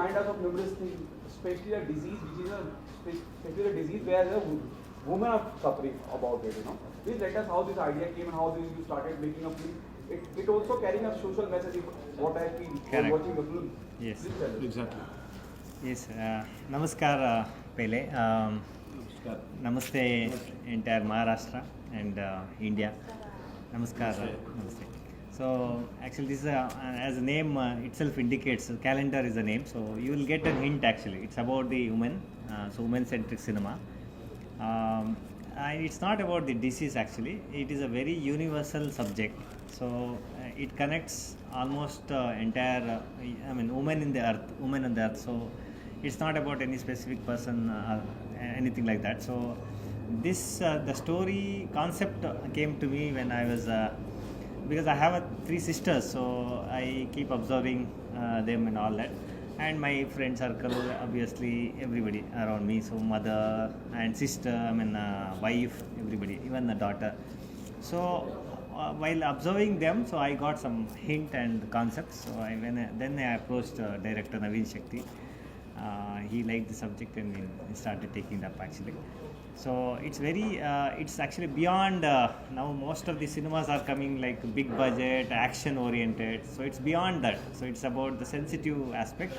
remind us of numerous things, especially a disease which is especially a disease where the women are suffering about it. Please let us how this idea came and how you started making a film. It also carrying a social message. What I feel while watching the film. Yes. Please tell us. Exactly. Yes, Namaskar Pele. Namaste entire Maharashtra and India. Namaskar. Namaste. So actually this is as the name itself indicates, calendar is the name. So you will get a hint actually. It's about the women, so women-centric cinema. And it's not about the disease actually. It is a very universal subject. So it connects almost entire, women in the earth, women on the earth. So it's not about any specific person or anything like that. So this the story concept came to me when I was because I have three sisters, so I keep observing them and all that, and my friend circle, obviously everybody around me, so mother and sister, wife, everybody, even the daughter. So while observing them, so I got some hint and concepts. So then I approached director Naveen Shakti. He liked the subject and we started taking it up actually. So it's very, it's actually beyond, now most of the cinemas are coming like big budget, action oriented. So it's beyond that. So it's about the sensitive aspect.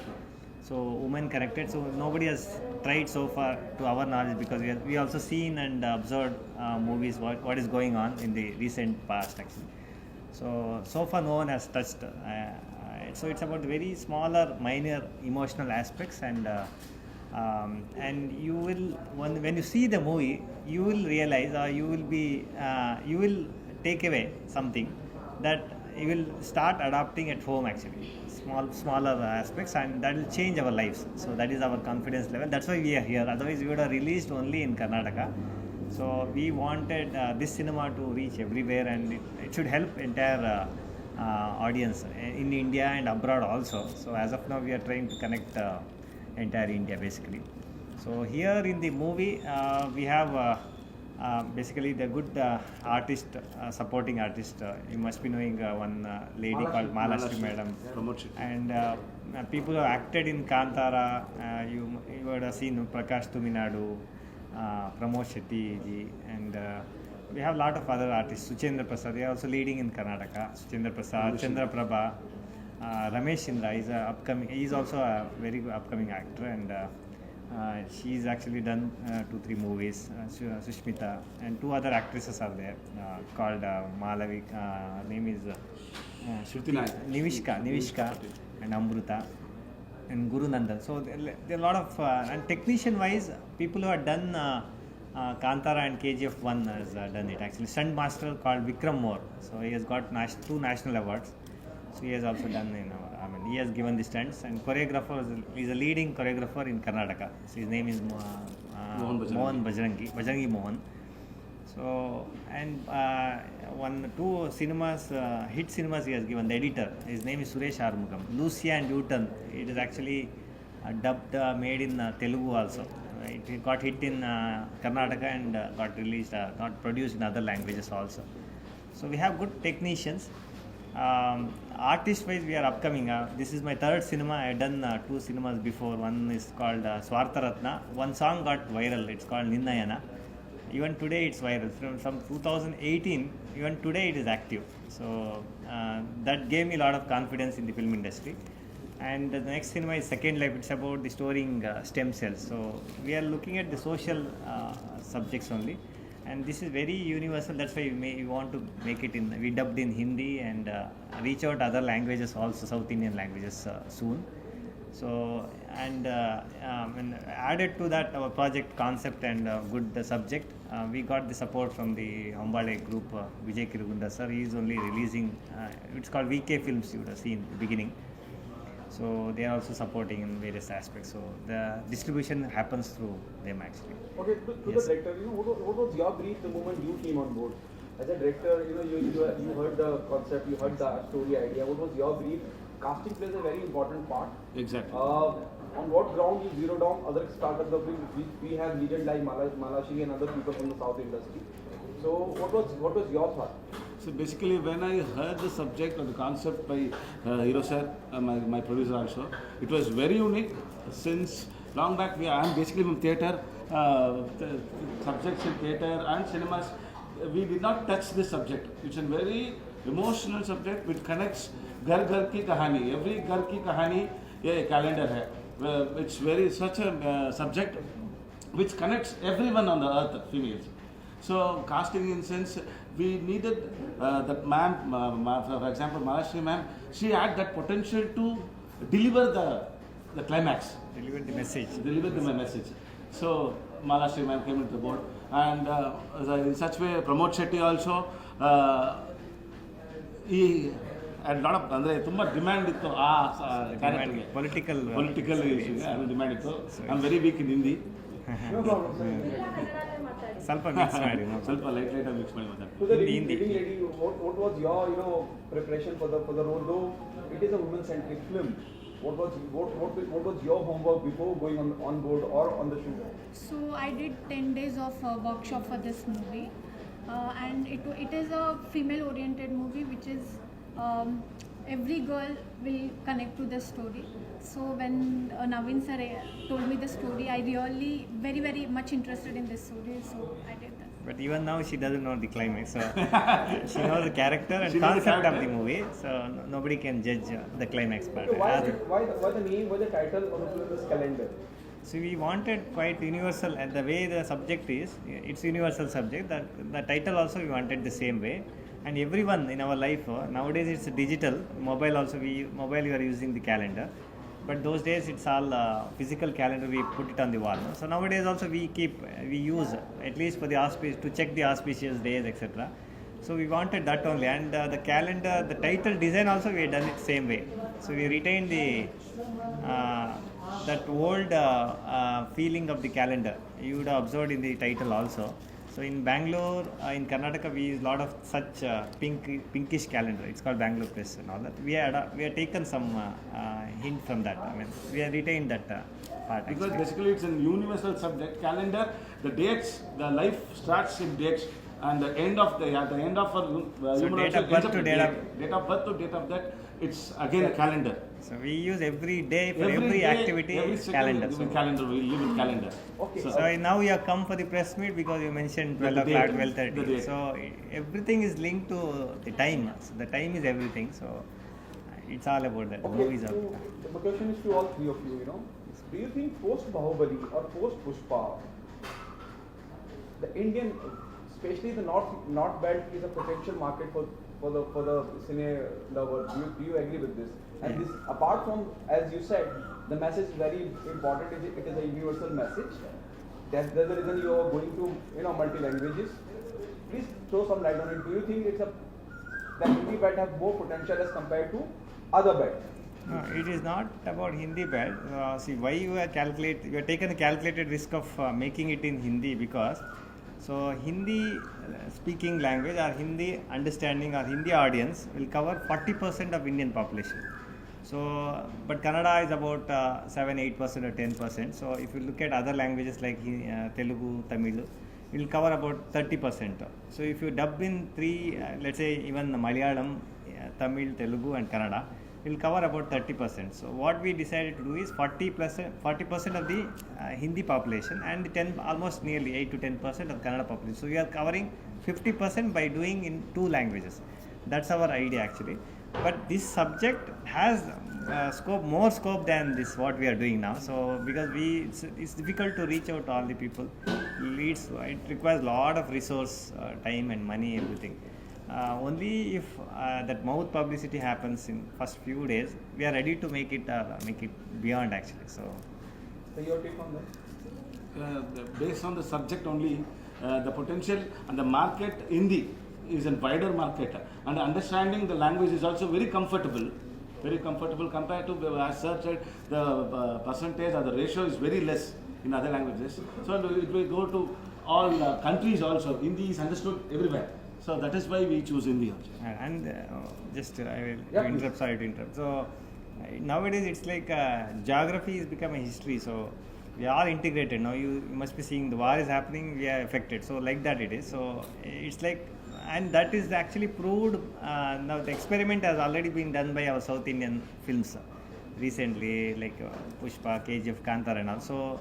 So women connected. So nobody has tried so far to our knowledge, because we also seen and observed movies, what is going on in the recent past actually. So far no one has touched. So it's about very smaller, minor emotional aspects, and you will when you see the movie, you will realize, or you will take away something that you will start adopting at home actually, smaller aspects, and that will change our lives. So that is our confidence level. That's why we are here. Otherwise, we would have released only in Karnataka. So we wanted this cinema to reach everywhere, and it should help entire audience in India and abroad also. So as of now, we are trying to connect entire India basically. So here in the movie, we have basically the good artist, supporting artist. You must be knowing one lady called Malashri Madam, and people who have acted in Kantara. You would have seen Prakash Tuminadu, Pramod Shetty ji, and we have a lot of other artists. Suchendra Prasad, they are also leading in Karnataka. Suchendra Prasad, Chandra Prabha, Ramesh Indra is upcoming. He is also a very good upcoming actor, and she's actually done 2-3 movies. Sushmita and 2 other actresses are there called Malavik. Name is Nivishka and Amruta and Guru Nandan. So there are a lot of and technician wise, people who have done Kantara and KGF 1 has done it actually. Stunt master called Vikram Moore, so he has got 2 national awards. So he has also done he has given the stunts, and choreographer is a leading choreographer in Karnataka. So his name is Mohan Bajrangi Mohan. So and 2 cinemas, hit cinemas he has given. The editor, his name is Suresh Armugam. Lucia and Newton, it is actually dubbed, made in Telugu also. It got hit in Karnataka and got released, got produced in other languages also. So we have good technicians. Artist wise, we are upcoming. This is my 3rd cinema. I have done 2 cinemas before. One is called Swartharatna. One song got viral. It's called Ninnayana. Even today it's viral. From 2018, even today it is active. So that gave me a lot of confidence in the film industry. And the next cinema is Second Life. It's about the storing stem cells. So we are looking at the social subjects only, and this is very universal. That's why we want to make it in. We dubbed in Hindi and reach out other languages also, South Indian languages soon. So and added to that, our project concept and good subject, we got the support from the Hombale group. Vijay Kirugunda sir, he is only releasing. It's called VK Films. You would have seen in the beginning. So they are also supporting in various aspects. So the distribution happens through them actually. Okay, to Yes. the director, what was your brief the moment you came on board? As a director, you heard the concept, you heard the story idea. What was your brief? Casting plays a very important part. Exactly. On what ground you zero down other startups of which we have leaders like Malashi and other people from the South industry. So what was your thought? So basically, when I heard the subject or the concept by Hero sir, my producer also, it was very unique. Since long back, I am basically from theatre, the subjects in theatre and cinemas. We did not touch this subject. It's a very emotional subject which connects घर घर की कहानी. Every घर की कहानी ये calendar है. It's very such a subject which connects everyone on the earth, females. So casting in sense, we needed that ma'am, for example, Mahashri ma'am, she had that potential to deliver the climax. Deliver the message. Deliver the message. So Mahashri ma'am came into the board, and in such way, Pramod Shetty also, he had lot of ಅಂದ್ರೆ ತುಂಬಾ demand ಇತ್ತು ಆ ಕ್ಯಾರೆಕ್ಟರ್ಗೆ. Political demand ಇತ್ತು. I am very weak ಇನ್ ಹಿಂದಿ. ಸ್ವಲ್ಪ mix ಮಾಡಿ, ಸ್ವಲ್ಪ light mix ಮಾಡಿ ಮಾತಾಡಿ. So the leading lady, what was your preparation for the role? Though it is a woman-centric film, what was your homework before going on board or on the shoot? So I did 10 days of workshop for this movie, and it is a female-oriented movie, which is every girl will connect to the story. So when Naveen sir told me the story, I really very much interested in this story, so I did that. But even now she doesn't know the climax, so she knows the character and concept of the movie, so nobody can judge the climax part. So why the name, why the title of the film is Calendar? So we wanted quite universal, and the way the subject is, it's universal subject. That the title also we wanted the same way, and everyone in our life nowadays it's digital. Mobile also we are using the calendar, but those days it's all physical calendar. We put it on the wall. So nowadays also we use at least for the to check the auspicious days, etc. So we wanted that only, and the calendar, the title design also we had done it same way. So we retained the that old feeling of the calendar. You would have observed in the title also. So in Bangalore, in Karnataka, we use a lot of such pinkish calendar. It's called Bangalore Press and all that. We had taken some hint from that. I mean, we have retained that part. Because basically it's a universal subject. Calendar, the dates, the life starts in dates, and the end of the end of so date of birth to date of date of that, it's again a calendar. So we use every day for every activity calendar. So calendar, we live with calendar. Okay. So now you have come for the press meet because you mentioned 12 o'clock, 12:30. So everything is linked to the time. So the time is everything. So it's all about that. Okay, Movies are. my question is to all three of you. Do you think post Bahubali or post Pushpa, the Indian, especially the North Belt, is a potential market for the cine lover? Do you agree with this? And Yeah. this, apart from, as you said, the message is very important. It is a universal message. That's the reason you are going to multi languages. Please throw some light on it. Do you think that Hindi belt have more potential as compared to other belts? No, it is not about Hindi bad. See, why you have taken a calculated risk of making it in Hindi, because so Hindi speaking language or Hindi understanding or Hindi audience will cover 40% of Indian population. So, but Kannada is about 7-8% or 10%. So, if you look at other languages like Telugu, Tamil, it will cover about 30%. So, if you dub in three, let's say even Malayalam, Tamil, Telugu, and Kannada, it will cover about 30%. So, what we decided to do is 40% of the Hindi population and almost nearly 8 to 10% of Kannada population. So, we are covering 50% by doing in two languages. That's our idea actually. But this subject has more scope than this what we are doing now. So because it's difficult to reach out to all the people. It requires a lot of resource, time and money, everything. Only if that mouth publicity happens in first few days, we are ready to make it beyond actually. So your take on that? Based on the subject only, the potential and the market Hindi is a wider market, and understanding the language is also very comfortable compared to, as sir said, the percentage or the ratio is very less in other languages. So it will go to all countries also. Hindi is understood everywhere. So that is why we choose Hindi also. And I will Yeah, sorry to interrupt. So nowadays it's like geography has become a history. So we are all integrated now. You must be seeing the war is happening, we are affected. So like that it is. So it's like and that is actually proved. Now the experiment has already been done by our South Indian films recently, like Pushpa, KGF, Kantara, and all. So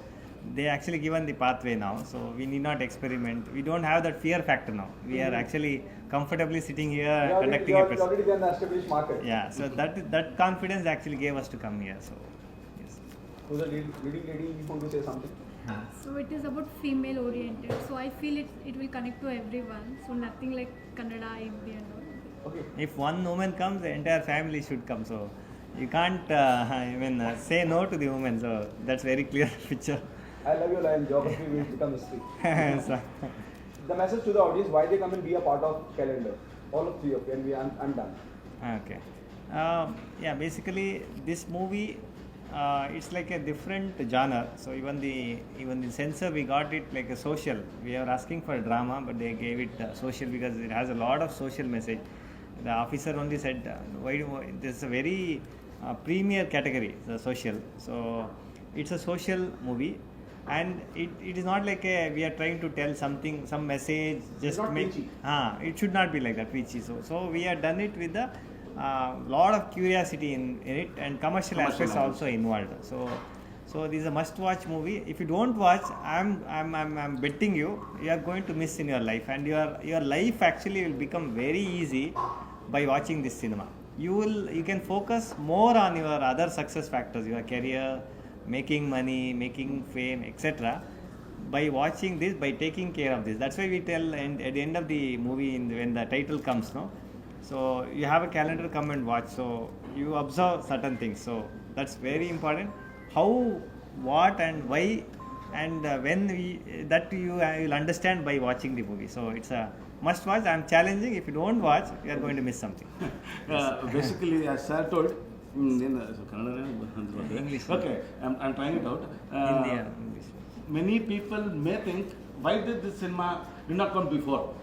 they actually given the pathway now. So we need not experiment. We don't have that fear factor now. We are actually comfortably sitting here conducting a You're already in the established market. Yeah. So that confidence actually gave us to come here. So yes. Who's the leading lady? You want to say something? So it is about female oriented. So I feel it will connect to everyone. So nothing like Kannada, Hindi and all. Okay. If one woman comes, the entire family should come. So you can't say no to the woman. So that's very clear picture. I love your line, geography will become history. So, The message to the audience, why they come and be a part of calendar. All of three of you, and I'm done. okay. Yeah, basically this movie, it's like a different genre. So even the censor, we got it like a social. We are asking for drama, but they gave it social because it has a lot of social message. The officer only said, why this is a very premier category, the social. So it's a social movie. And it is not like we are trying to tell something, some message, just not make. preachy. It should not be like that, preachy. So we have done it with a lot of curiosity in it, and commercial aspects also involved. So this is a must-watch movie. If you don't watch, I'm betting you are going to miss in your life, and your life actually will become very easy by watching this cinema. You can focus more on your other success factors, your career, making money, making fame, etc. by watching this, by taking care of this. That's why we tell, and at the end of the movie, when the title comes, no, so you have a calendar, come and watch. So you observe certain things. So that's very important. How, what, and why, and when you will understand by watching the movie. So it's a must watch. I'm challenging. If you don't watch, you are going to miss something. Basically, as sir told, English. Okay, I'm trying it out. India, English. Many people may think, why did this cinema did not come before?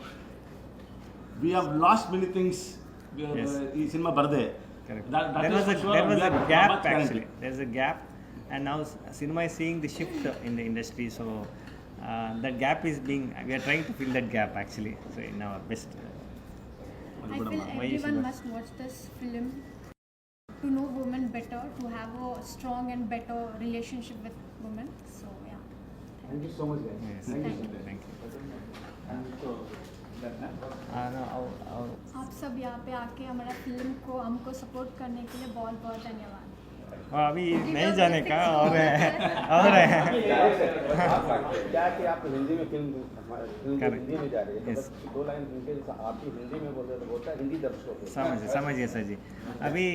We have lost many things. Yes. In cinema barde. Correct. That There is was for sure. there was We a have gap much guarantee. actually. There's a gap, and now cinema is seeing the shift in the industry. So that gap is being. We are trying to fill that gap actually. So in our best. I feel Why you should everyone watch? must watch this film to know women better, to have a strong and better relationship with women. So yeah. Thank you so much, guys. Yes. Thank you. Thank you. Thank you. And so, No, आप सब यहाँ पे आके हमारा film को हमको support करने के लिए बहुत बहुत धन्यवाद. अभी नहीं जाने का और है क्या कि आप हिंदी में फिल्म Correct. हिंदी में जा रही है, तो Yes. बस 2 लाइन उनके आप भी हिंदी में बोल रहे तो बोलता है हिंदी दर्शकों को. समझिए सर जी. अभी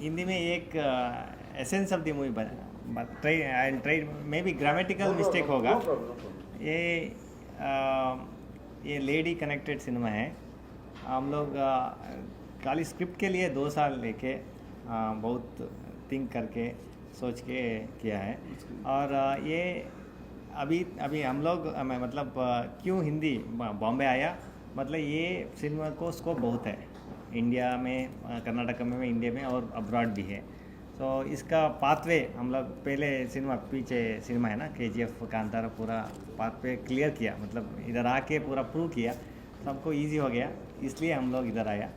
हिंदी में एक essence of the movie try may be grammatical mistake होगा. ये लेडी कनेक्टेड सिनेमा है. हम लोग खाली स्क्रिप्ट के लिए 2 साल लेके बहुत थिंक करके सोच के किया है. और ये अभी हम लोग मतलब क्यों हिंदी बॉम्बे आया, मतलब ये सिनेमा को स्कोप बहुत है इंडिया में, कर्नाटक में, इंडिया में और अब्रॉड भी है. तो इसका पाथवे हम लोग पहले पीछे सिनेमा है ना, KGF, कांतारा, पूरा पाथवे क्लियर किया, मतलब इधर आके पूरा प्रूव किया, तो हमको ईजी हो गया, इसलिए हम लोग इधर आया.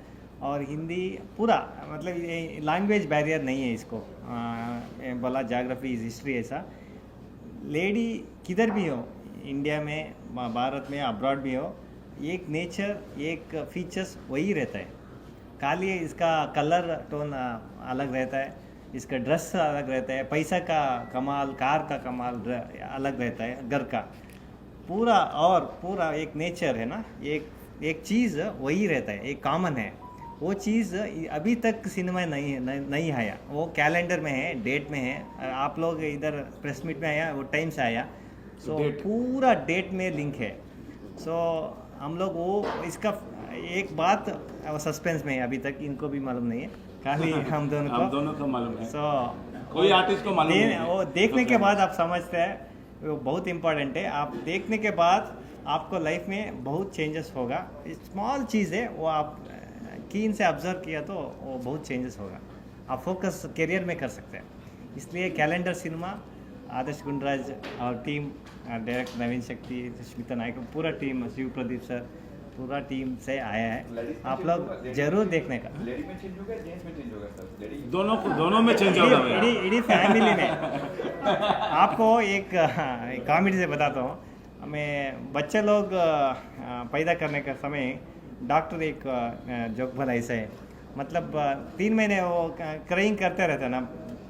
और हिंदी पूरा मतलब लैंग्वेज बैरियर नहीं है इसको. बोला जाग्राफी इज हिस्ट्री, ऐसा लेडी किधर भी हो, इंडिया में, भारत में, अब्रॉड भी हो, एक नेचर, एक फीचर्स वही रहता है. खाली इसका कलर टोन अलग रहता है, इसका ड्रेस अलग रहता है, पैसा का कमाल, कार का कमाल अलग रहता है, घर का पूरा एक नेचर है ना, एक चीज़ वही रहता है, एक कॉमन है. वो चीज़ अभी तक सिनेमा नहीं आया. वो कैलेंडर में है, डेट में है. आप लोग इधर प्रेस मीट में आया, वो टाइम से आया. सो पूरा डेट में लिंक है. सो हम लोग वो इसका एक बात सस्पेंस में है, अभी तक इनको भी मालूम नहीं है, खाली हम दोनों को मालूम है. सो कोई आर्टिस्ट को मालूम नहीं है. वो देखने के बाद आप समझते हैं, वो बहुत इम्पोर्टेंट है. आप देखने के बाद आपको लाइफ में बहुत चेंजेस होगा. स्मॉल चीज़ है, वो आप कीन से ऑब्जर्व किया तो वो बहुत चेंजेस होगा. आप फोकस करियर में कर सकते हैं. इसलिए कैलेंडर सिनेमा, आदर्श गुंडराज और टीम, डायरेक्टर नवीन शक्ति, सुष्मिता नायक, पूरा टीम, शिव प्रदीप सर, पूरा टीम से आया है, Ladies में आप change लोग होगा, जरूर देखने का. लेडी में चेंज होगा, जेंट्स में चेंज होगा सर? लेडी दोनों में चेंज होगा भैया. इडी फैमिली में आपको एक कॉमेडी से बताता हूँ. हमें बच्चे लोग पैदा करने का समय डॉक्टर एक जोक भला ऐसा है, मतलब 3 महीने वो क्राइंग करते रहते हैं ना,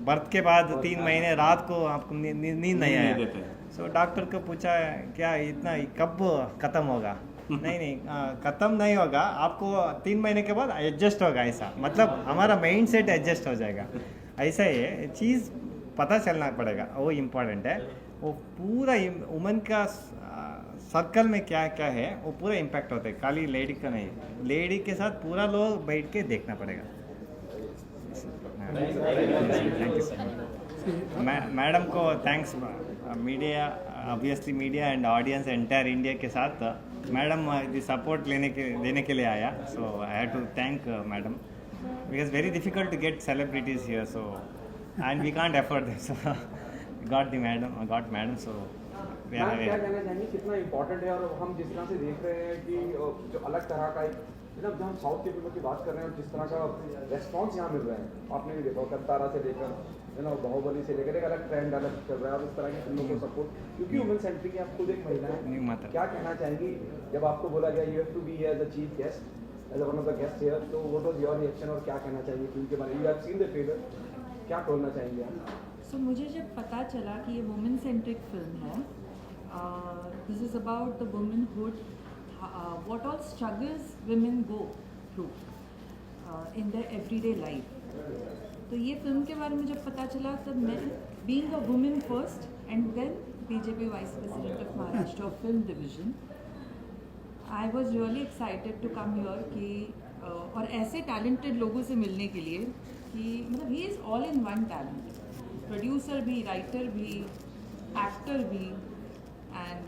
बर्थ के बाद 3 महीने रात को आपको नींद नहीं आया. देते. सो डॉक्टर को पूछा क्या इतना कब ख़त्म होगा? नहीं ख़त्म नहीं होगा, आपको 3 महीने के बाद एडजस्ट होगा. ऐसा मतलब हमारा माइंड सेट एडजस्ट हो जाएगा. ऐसा ही है, चीज़ पता चलना पड़ेगा, वो इम्पोर्टेंट है. वो पूरा वुमन का सर्कल में क्या क्या है वो पूरा इम्पैक्ट होता है, खाली लेडी का नहीं. लेडी के साथ पूरा लोग बैठ के देखना पड़ेगा. Thank you sir. मैडम को thanks. Media obviously media and audience entire India के साथ मैडम सपोर्ट देने के लिए आया. So I have to thank madam because very difficult to get celebrities here, so and we can't afford this. Got madam. So ma'am क्या कहना चाहेंगे, कितना इम्पोर्टेंट है? और हम जिस तरह से देख रहे हैं कि जो अलग तरह का एक जब हम साउथ की फिल्मों की बात कर रहे हैं और जिस तरह का रेस्पॉन्स यहाँ मिल रहा है, आपने भी देखा कंतारा से लेकर बाहुबली से लेकर एक अलग ट्रेंड अलग चल रहा है. और इस तरह की फिल्मों को सपोर्ट, क्योंकि वुमेन सेंट्रिक है, आप खुद एक महिला है, क्या कहना चाहेंगी जब आपको बोला गया you have to be as a chief guest, as one of the guest here, तो व्हाट वाज योर रिएक्शन और क्या कहना चाहिए फिल्म के बारे में? You have seen the trailer, क्या बोलना चाहेंगे आप? सो मुझे जब पता चला कि ये वुमेन सेंट्रिक फिल्म है, this is about the womanhood, what all struggles women go through in their everyday life. तो ये फिल्म के बारे में जब पता चला तब मैं, being a women first and then BJP vice president of Maharashtra film division, I was really excited to come here कि और ऐसे टैलेंटेड लोगों से मिलने के लिए कि मतलब he is all in one talent, producer भी, राइटर भी, एक्टर भी एंड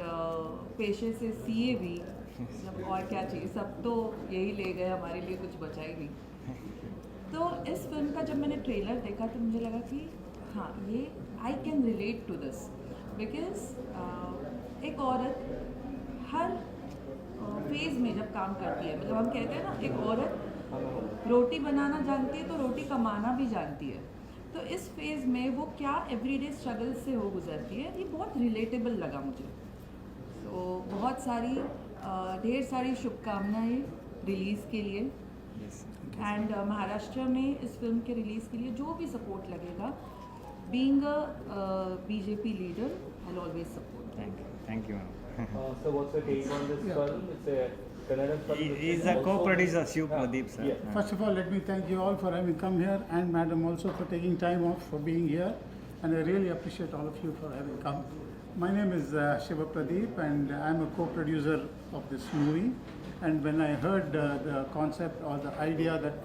पेशे से सीए भी, मतलब और क्या चाहिए, सब तो यही ले गए, हमारे लिए कुछ बचा ही नहीं. तो इस फिल्म का जब मैंने ट्रेलर देखा तो मुझे लगा कि हाँ, ये I can relate to this because एक औरत हर फेज़ में जब काम करती है, मतलब हम कहते हैं ना, एक औरत रोटी बनाना जानती है तो रोटी कमाना भी जानती है. तो इस फेज़ में वो क्या एवरीडे स्ट्रगल से हो गुजरती है, ये बहुत रिलेटेबल लगा मुझे. तो बहुत सारी ढेर सारी शुभकामनाएं रिलीज़ के लिए. एंड महाराष्ट्र में इस फिल्म के रिलीज़ के लिए जो भी सपोर्ट लगेगा, being a BJP leader, I will always support. Thank you. So what's the take on this film? It's a Kannada film. He is a co-producer, Shiv Pradeep sir. Yeah. First of all, let me thank you all for having come here, and madam also for taking time off for being here, and I really appreciate all of you for having come. My name is Shiva Pradeep, and I'm a co-producer of this movie. And when I heard the concept or the idea that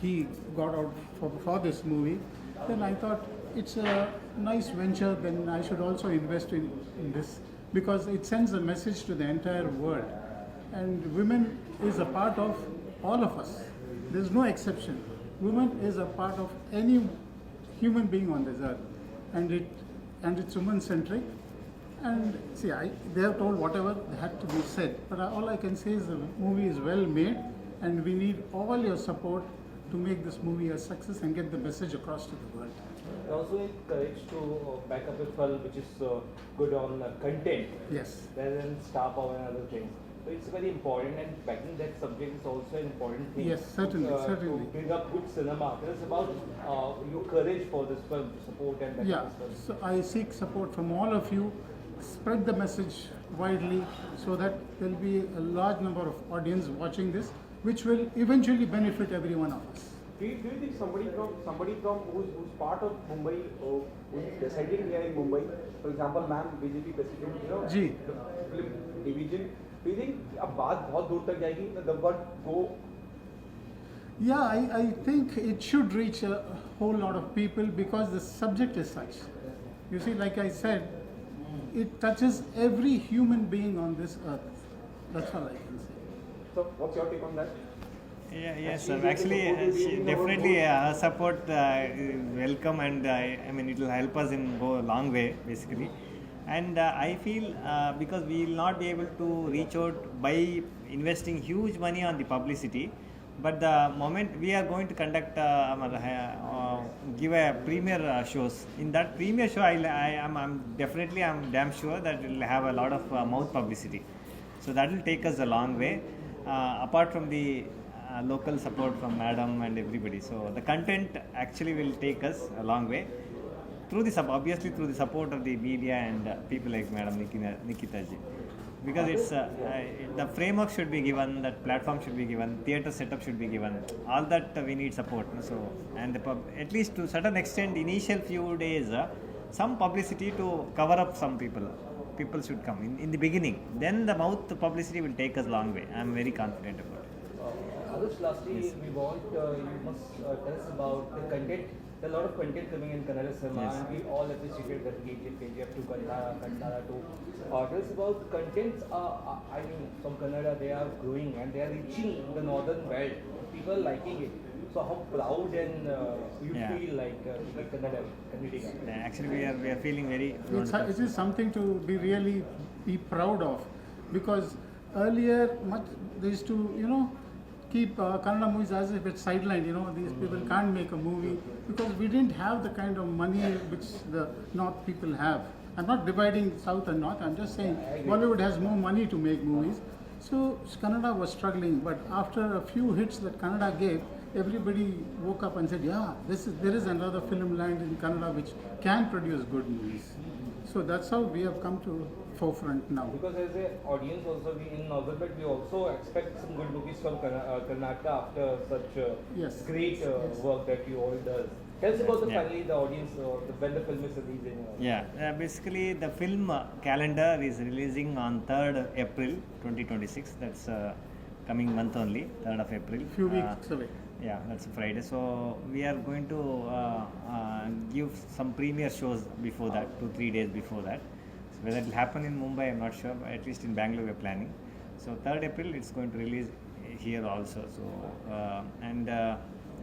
he got out for this movie, then I thought it's a nice venture, then I should also invest in this, because it sends a message to the entire world. And women is a part of all of us. There's no exception. Women is a part of any human being on this earth. And it's woman-centric. And see, they have told whatever they had to be said. But all I can say is the movie is well made, and we need all your support to make this movie a success and get the message across to the world. Also encourage to back up a film which is good on content Yes. rather than star power and other things. So it's very important, and backing that subject is also an important thing. Yes, certainly, To certainly. bring up good cinema. Tell us about your courage for this film to support and back Yeah, up this film. so I seek support from all of you. Spread the message widely so that there'll be a large number of audience watching this, which will eventually benefit every one of us. Do you think somebody from who's part of Mumbai, who's residing here in Mumbai, for example, ma'am, BJP president, ji. the film division, do you think अब बात बहुत दूर तक जाएगी? The word go. Yeah, I think it should reach a whole lot of people because the subject is such. You see, like I said, it touches every human being on this earth. That's all I can say. So what's your take on that? Yes, sir. Actually, she definitely her support is welcome, and I mean it will help us in go a long way basically. And I feel because we will not be able to reach out by investing huge money on the publicity. But the moment we are going to conduct, give a premiere shows. In that premiere show, I'm damn sure that it will have a lot of mouth publicity. So that will take us a long way. Apart from the local support from Madam and everybody. So the content actually will take us a long way. Through obviously through the support of the media and people like Madam Nikita ji. Because it's the framework should be given, that platform should be given, theatre setup should be given. All that we need support. So and at least to certain extent, initial few days, some publicity to cover up some people. People should come in the beginning. Then the mouth publicity will take us long way. I am very confident about it. Others, lastly, we want you must tell us about the content. There are a lot of content coming in Kannada cinema, Yes. and we all appreciate that KGF to Kantara to. Tell us about the contents. I mean, from Kannada, they are growing and they are reaching the northern belt. People are liking it. So how proud and you Yeah. feel like Kannada? Actually, we are feeling very. It is something to really be proud of, because earlier they used to keep Kannada movies as if it's sidelined. These people can't make a movie because we didn't have the kind of money which the North people have. I'm not dividing South and North. I'm just saying Bollywood has more money to make movies. So Kannada was struggling, but after a few hits that Kannada gave, everybody woke up and said, yeah, there is another film land in Kannada which can produce good movies. So that's how we have come to forefront now. Because as an audience also, we in Northern Belt, we also expect some good movies from Karnataka after such Yes. great Yes. work that you all does. Tell us about the Yeah. finally the audience when the film is releasing. Yeah, basically the film calendar is releasing on 3rd April 2026. That's coming month only, 3rd of April. Few weeks away. Yeah, that's a Friday. So we are going to give some premiere shows before that, 2-3 days before that. So whether it will happen in Mumbai, I'm not sure, but at least in Bangalore we're planning. So 3rd April it's going to release here also. So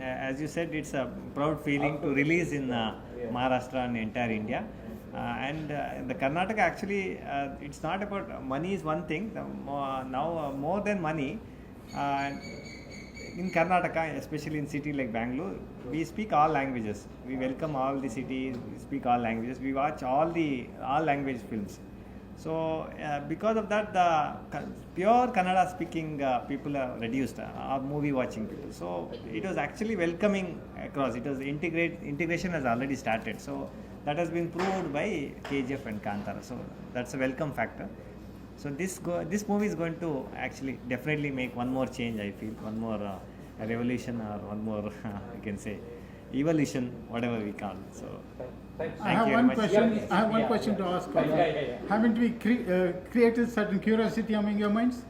as you said, it's a proud feeling to release in Maharashtra and entire India. The Karnataka actually, it's not about money is one thing. Now more than money. In Karnataka, especially in city like Bangalore, we speak all languages. We welcome all the cities. We speak all languages. We watch all language films. So because of that, the pure Kannada speaking people are reduced, movie watching people. So it was actually welcoming across. It was integration has already started. So that has been proved by KGF and Kantara. So that's a welcome factor. So this movie is going to actually definitely make one more change. I feel one more revolution or one more you can say evolution, whatever we call. So Thanks. I have you one very much. question. Yeah, I have one yeah, question yeah. to ask. Yeah. Haven't we created certain curiosity among your minds?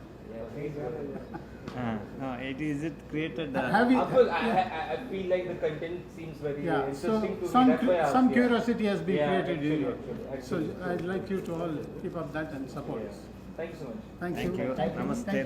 No, is it created? Have you? After, I feel like the content seems very Yeah. So interesting to some me. That's why I asked, some yeah. curiosity has been Yeah, created in you. actually. So I'd like you to all keep up that and support us. Thank you so much. Thank Thank you. you. Namaste.